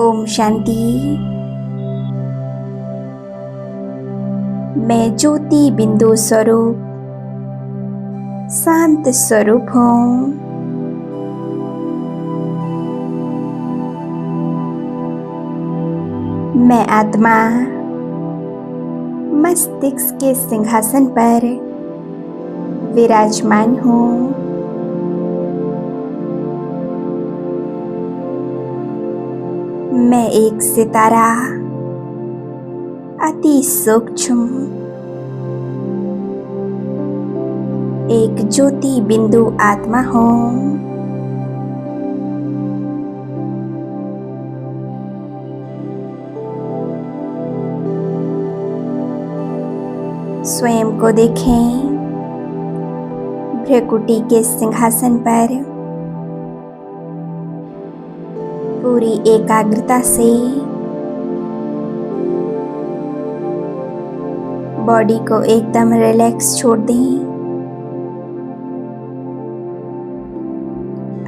ओम शांति। मैं ज्योति बिंदु स्वरूप शांत स्वरूप हूँ। मैं आत्मा मस्तिष्क के सिंहासन पर विराजमान हूँ। मैं एक सितारा अति सूक्ष्म एक ज्योति बिंदु आत्मा हूँ। स्वयं को देखें भ्रकुटी के सिंहासन पर पूरी एकाग्रता से बॉडी को एकदम रिलैक्स छोड़ दें।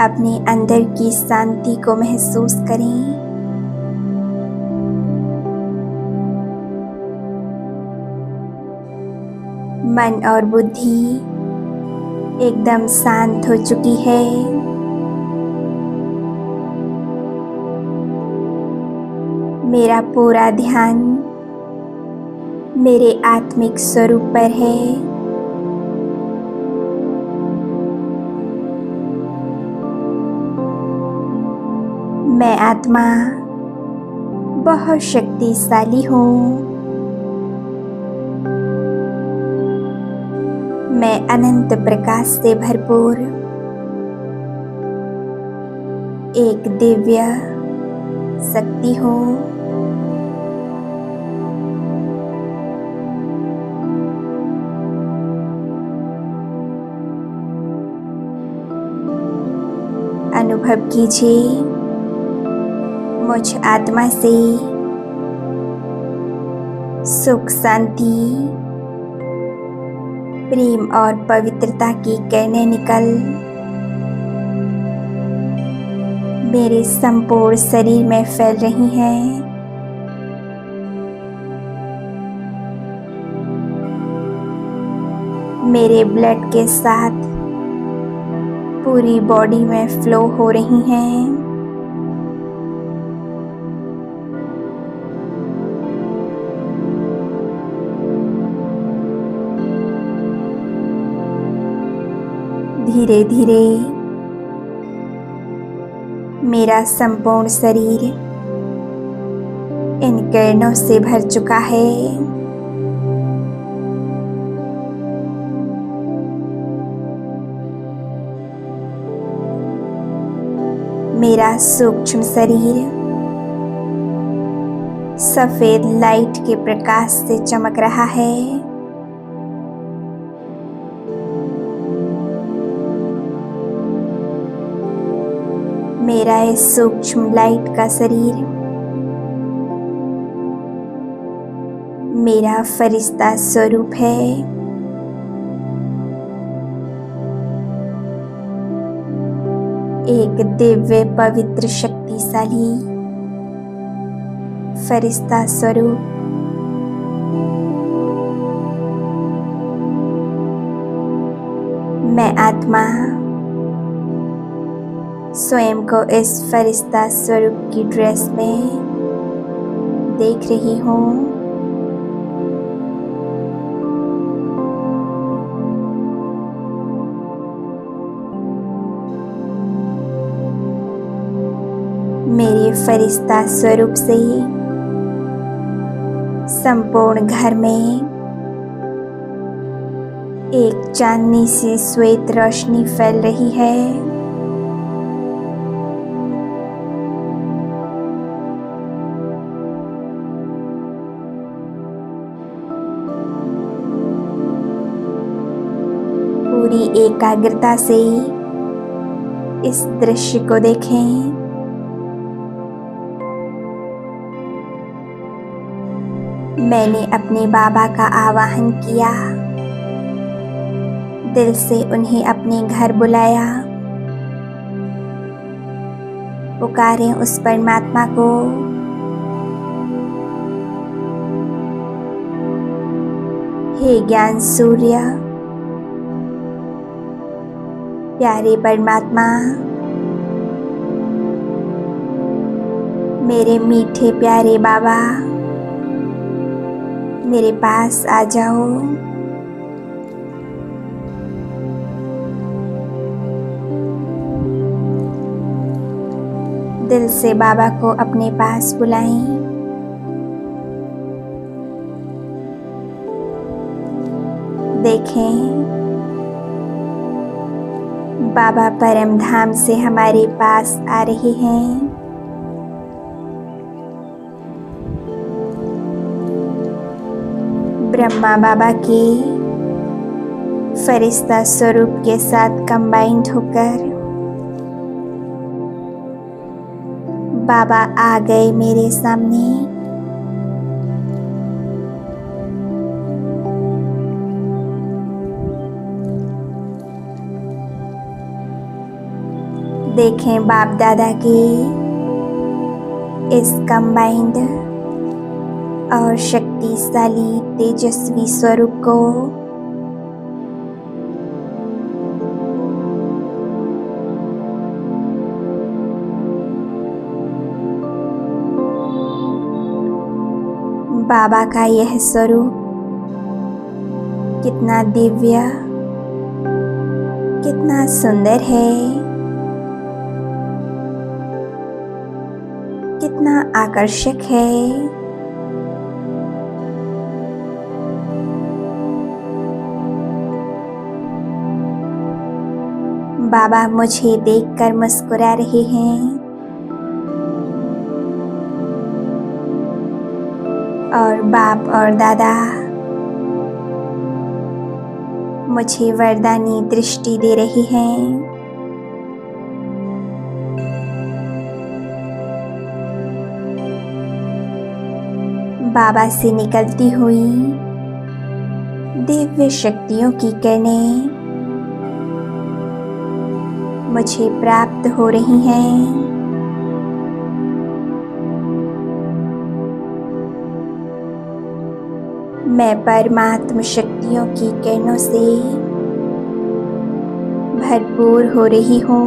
अपने अंदर की शांति को महसूस करें। मन और बुद्धि एकदम शांत हो चुकी है। मेरा पूरा ध्यान मेरे आत्मिक स्वरूप पर है। मैं आत्मा बहुत शक्तिशाली हूँ। मैं अनंत प्रकाश से भरपूर एक दिव्य शक्ति हूँ। अनुभव कीजिए मुझ आत्मा से सुख, शांति, प्रेम और पवित्रता की किरणें निकल मेरे संपूर्ण शरीर में फैल रही हैं। मेरे ब्लड के साथ पूरी बॉडी में फ्लो हो रही हैं। धीरे धीरे मेरा संपूर्ण शरीर इन किरणों से भर चुका है। मेरा सूक्ष्म शरीर सफेद लाइट के प्रकाश से चमक रहा है। मेरा इस सूक्ष्म लाइट का शरीर मेरा फरिश्ता स्वरूप है। एक दिव्य पवित्र शक्तिशाली फरिश्ता स्वरूप। मैं आत्मा स्वयं को इस फरिश्ता स्वरूप की ड्रेस में देख रही हूँ। मेरे फरिश्ता स्वरूप से संपूर्ण घर में एक चांदनी सी श्वेत रोशनी फैल रही है। पूरी एकाग्रता से इस दृश्य को देखें। मैंने अपने बाबा का आवाहन किया, दिल से उन्हें अपने घर बुलाया। पुकारें उस परमात्मा को। हे ज्ञान सूर्य, प्यारे परमात्मा, मेरे मीठे प्यारे बाबा, मेरे पास आ जाओ। दिल से बाबा को अपने पास बुलाएं। देखें, बाबा परम धाम से हमारे पास आ रहे हैं। ब्रह्मा बाबा के फरिश्ता स्वरूप के साथ कंबाइंड होकर बाबा आ गए मेरे सामने। देखें बाप दादा के इस कंबाइंड और शक्तिशाली तेजस्वी स्वरूप को। बाबा का यह स्वरूप कितना दिव्य, कितना सुंदर है, कितना आकर्षक है। बाबा मुझे देखकर मुस्कुरा रहे हैं और बाप और दादा मुझे वरदानी दृष्टि दे रही हैं। बाबा से निकलती हुई दिव्य शक्तियों की किरणें मुझे प्राप्त हो रही हैं। मैं परमात्म शक्तियों की किरणों से भरपूर हो रही हूँ।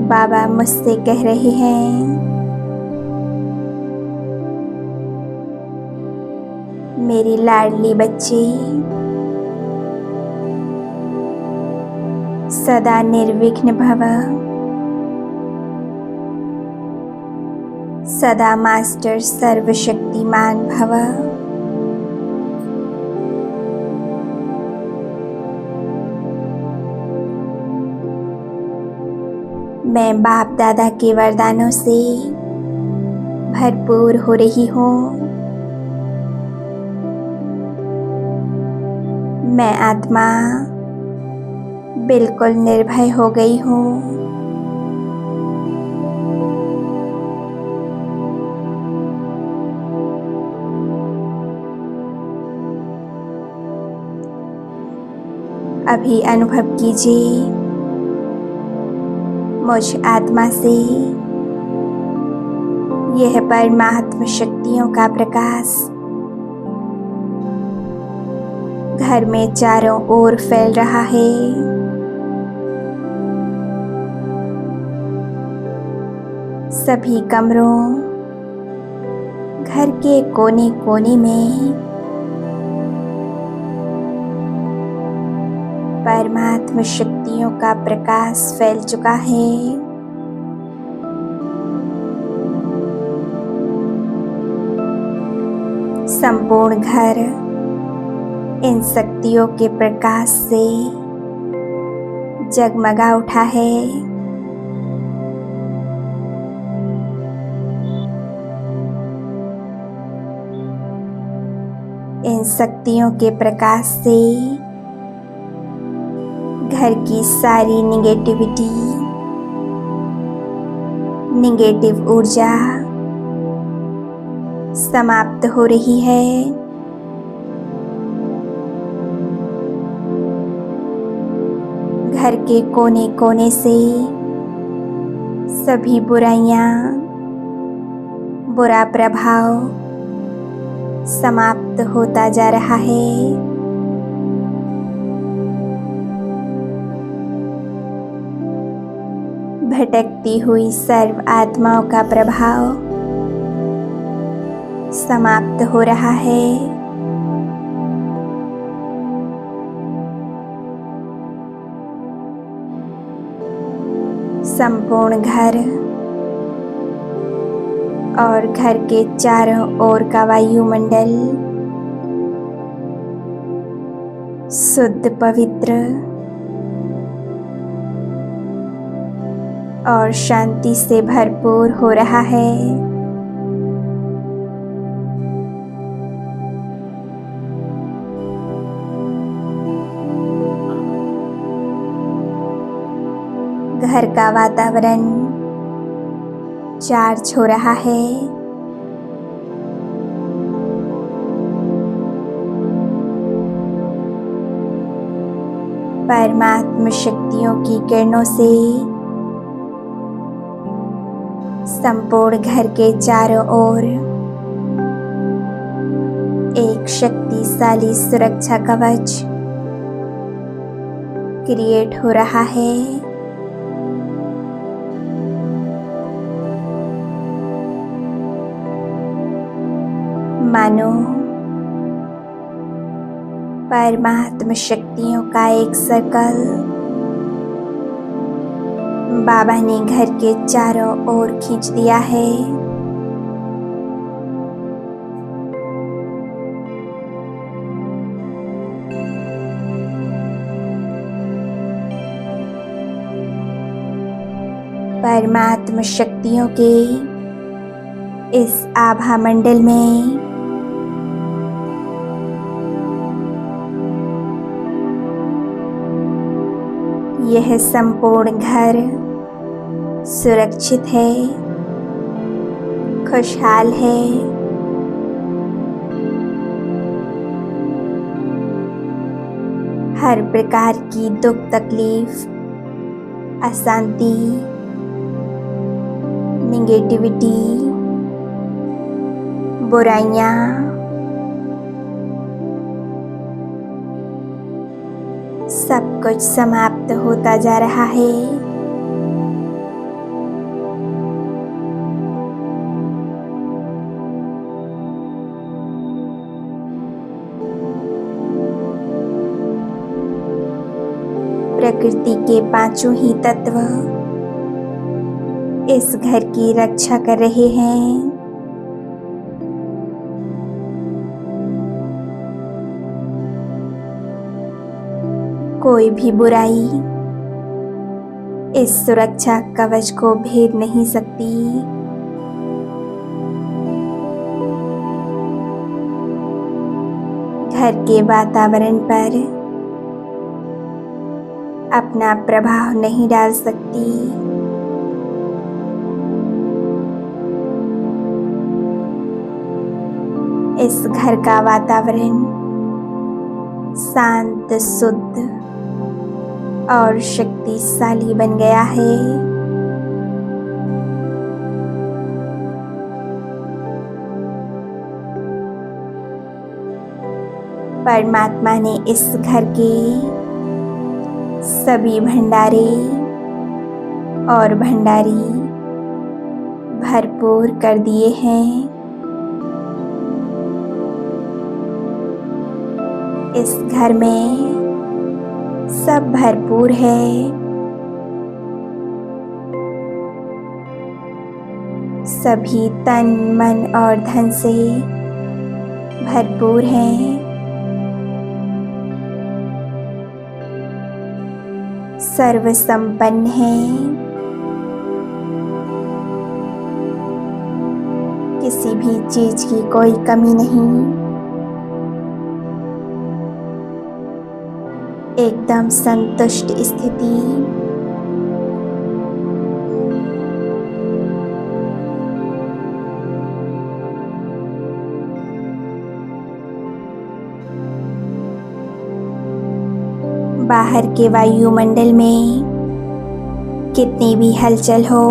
बाबा मुझसे कह रहे हैं, मेरी लाडली बच्ची, सदा निर्विघ्न भव, सदा मास्टर सर्वशक्तिमान भव। मैं बाप दादा के वरदानों से भरपूर हो रही हूँ। मैं आत्मा बिल्कुल निर्भय हो गई हूँ। अभी अनुभव कीजिए, मुझ आत्मा से यह परमात्म शक्तियों का प्रकाश घर में चारों ओर फैल रहा है। सभी कमरों, घर के कोने कोने में परमात्म शक्तियों का प्रकाश फैल चुका है। संपूर्ण घर इन शक्तियों के प्रकाश से जगमगा उठा है। इन शक्तियों के प्रकाश से घर की सारी निगेटिव ऊर्जा समाप्त हो रही है। घर के कोने कोने से सभी बुराइयां, बुरा प्रभाव समाप्त होता जा रहा है। भटकती हुई सर्व आत्माओं का प्रभाव समाप्त हो रहा है। संपूर्ण घर और घर के चारों ओर का वायुमंडल शुद्ध, पवित्र और शांति से भरपूर हो रहा है। घर का वातावरण चार्ज हो रहा है। परमात्मा शक्तियों की किरणों से संपूर्ण घर के चारों ओर एक शक्तिशाली सुरक्षा कवच क्रिएट हो रहा है। मानो परमात्मा शक्तियों का एक सर्कल बाबा ने घर के चारों ओर खींच दिया है। परमात्मा शक्तियों के इस आभा मंडल में यह संपूर्ण घर सुरक्षित है, खुशहाल है। हर प्रकार की दुख, तकलीफ, अशांति, नेगेटिविटी, बुराइयां सब कुछ समाप्त होता जा रहा है। प्रकृति के पांचों ही तत्व इस घर की रक्षा कर रहे हैं। कोई भी बुराई इस सुरक्षा कवच को भेद नहीं सकती। घर के वातावरण पर अपना प्रभाव नहीं डाल सकती। इस घर का वातावरण शांत, शुद्ध और शक्तिशाली बन गया है। परमात्मा ने इस घर के सभी भंडारे और भंडारी भरपूर कर दिए हैं। इस घर में सब भरपूर है। सभी तन, मन और धन से भरपूर हैं। सर्व संपन्न हैं। किसी भी चीज की कोई कमी नहीं। एकदम संतुष्ट स्थिति। बाहर के वायुमंडल में कितनी भी हलचल हो,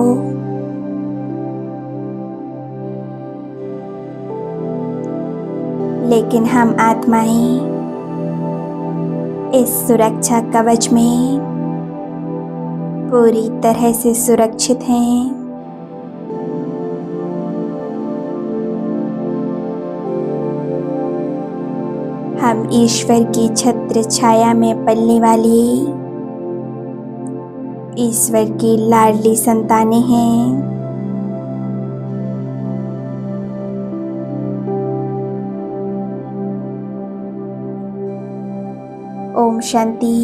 लेकिन हम आत्माएं इस सुरक्षा कवच में पूरी तरह से सुरक्षित हैं। हम ईश्वर की छत्र छाया में पलने वाली ईश्वर की लाडली संतानें हैं। ओम शांति।